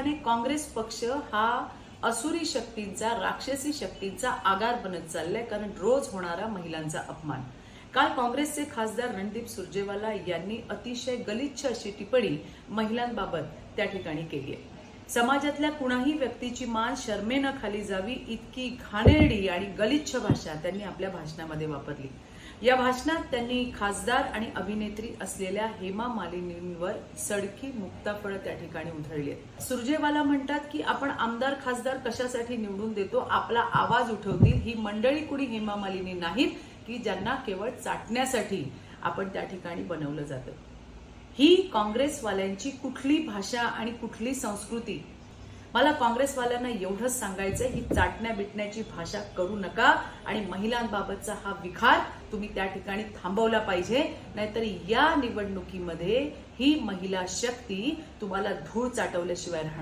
आणि काँग्रेस पक्ष हा असुरी शक्तींचा, राक्षसी शक्तींचा आगार बनत चाललाय, कारण रोज होणारा महिलांचा अपमान. काल काँग्रेसचे खासदार रणदीप सुरजेवाला यांनी अतिशय गलिच्छ अशी टिप्पणी महिलांबाबत त्या ठिकाणी केली आहे. समाजातल्या कुणाही व्यक्तीची मान शर्मेनं खाली जावी इतकी घाणेरडी आणि गलिच्छ भाषा त्यांनी आपल्या भाषणामध्ये वापरली. या भाषणात त्यांनी खासदार आणि अभिनेत्री असलेल्या हेमा मालिनींवर सडकी मुक्ताफळं त्या ठिकाणी उधळली आहेत. सुरजेवाला म्हणतात की आपण आमदार खासदार कशासाठी निवडून देतो, आपला आवाज उठवतील ही मंडळी कुणी हेमा मालिनी नाहीत की ज्यांना केवळ चाटण्यासाठी आपण त्या ठिकाणी बनवलं जातं. ही काँग्रेसवाल्यांची कुठली भाषा आणि कुठली संस्कृती. मला काँग्रेसवाल्यांना एवढंच सांगायचंय, ही चाटण्या बिटण्याची भाषा करू नका आणि महिलांबाबतचा हा विखार तुम्ही त्या ठिकाणी थांबवला पाहिजे, नाहीतर या निवडणुकीमध्ये ही महिला शक्ती तुम्हाला धूळ चाटवल्याशिवाय राहणार